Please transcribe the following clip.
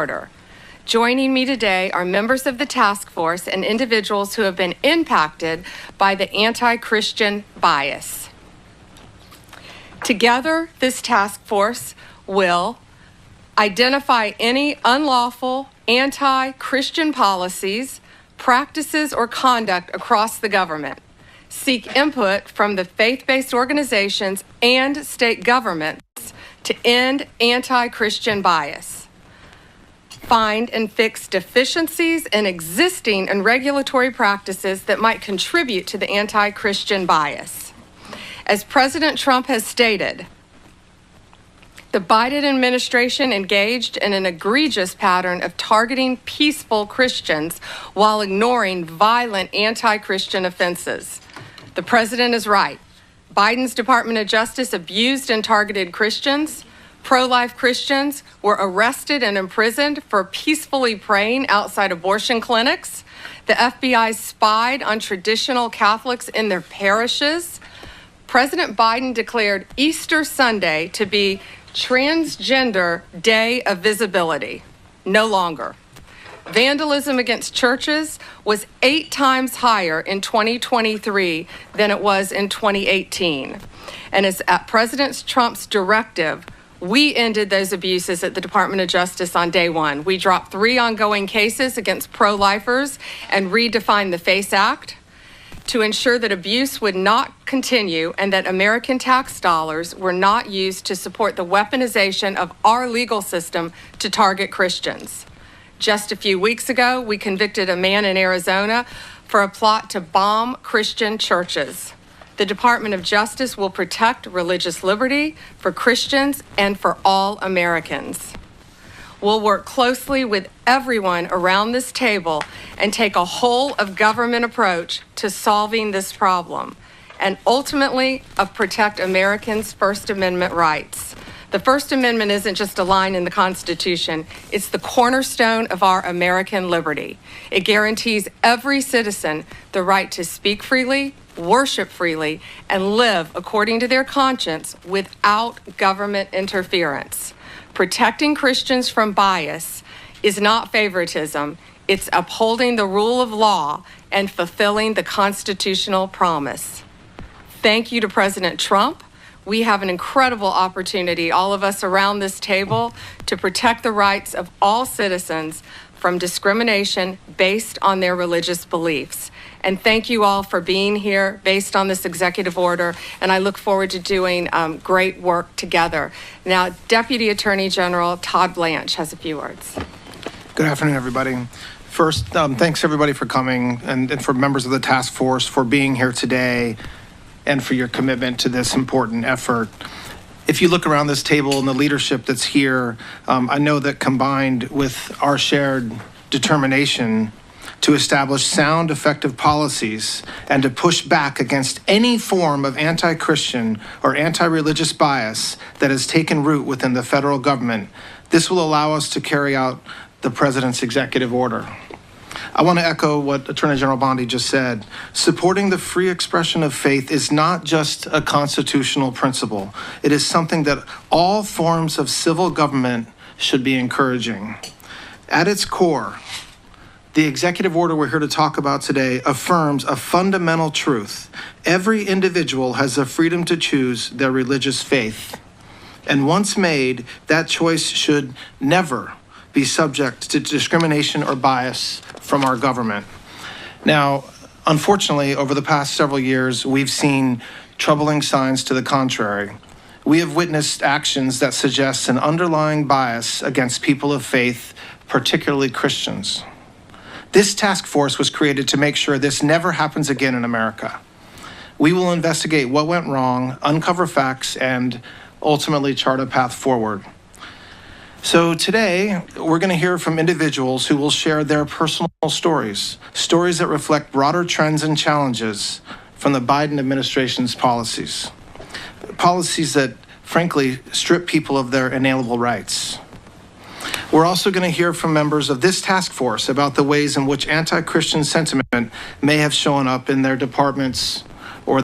order. Joining me today are members of the task force and individuals who have been impacted by the anti-Christian bias. Together, this task force will identify any unlawful anti-Christian policies, practices, or conduct across the government, seek input from the faith-based organizations and state governments to end anti-Christian bias, find and fix deficiencies in existing and regulatory practices that might contribute to the anti-Christian bias. As President Trump has stated, the Biden administration engaged in an egregious pattern of targeting peaceful Christians while ignoring violent anti-Christian offenses. The president is right. Biden's Department of Justice abused and targeted Christians. Pro-life Christians were arrested and imprisoned for peacefully praying outside abortion clinics. The FBI spied on traditional Catholics in their parishes. President Biden declared Easter Sunday to be Transgender Day of Visibility. No longer. Vandalism against churches was 8 times higher in 2023 than it was in 2018. And as at President Trump's directive, we ended those abuses at the Department of Justice on day one. We dropped 3 ongoing cases against pro-lifers and redefined the FACE Act to ensure that abuse would not continue and that American tax dollars were not used to support the weaponization of our legal system to target Christians. Just a few weeks ago, we convicted a man in Arizona for a plot to bomb Christian churches. The Department of Justice will protect religious liberty for Christians and for all Americans. We'll work closely with everyone around this table and take a whole of government approach to solving this problem and ultimately protect Americans' First Amendment rights. The First Amendment isn't just a line in the Constitution, it's the cornerstone of our American liberty. It guarantees every citizen the right to speak freely, worship freely, and live according to their conscience without government interference. Protecting Christians from bias is not favoritism, it's upholding the rule of law and fulfilling the constitutional promise. Thank you to President Trump. We have an incredible opportunity, all of us around this table, to protect the rights of all citizens from discrimination based on their religious beliefs. And thank you all for being here based on this executive order, and I look forward to doing great work together. Now, Deputy Attorney General Todd Blanche has a few words. Good afternoon, everybody. First, thanks everybody for coming and for members of the task force for being here today and for your commitment to this important effort. If you look around this table and the leadership that's here, I know that combined with our shared determination to establish sound, effective policies and to push back against any form of anti-Christian or anti-religious bias that has taken root within the federal government, this will allow us to carry out the president's executive order. I want to echo what Attorney General Bondi just said. Supporting the free expression of faith is not just a constitutional principle. It is something that all forms of civil government should be encouraging. At its core, the executive order we're here to talk about today affirms a fundamental truth. Every individual has the freedom to choose their religious faith. And once made, that choice should never be subject to discrimination or bias from our government. Now, unfortunately, over the past several years, we've seen troubling signs to the contrary. We have witnessed actions that suggest an underlying bias against people of faith, particularly Christians. This task force was created to make sure this never happens again in America. We will investigate what went wrong, uncover facts, and ultimately chart a path forward. So today, we're going to hear from individuals who will share their personal stories that reflect broader trends and challenges from the Biden administration's policies that, frankly, strip people of their inalienable rights. We're also going to hear from members of this task force about the ways in which anti-Christian sentiment may have shown up in their departments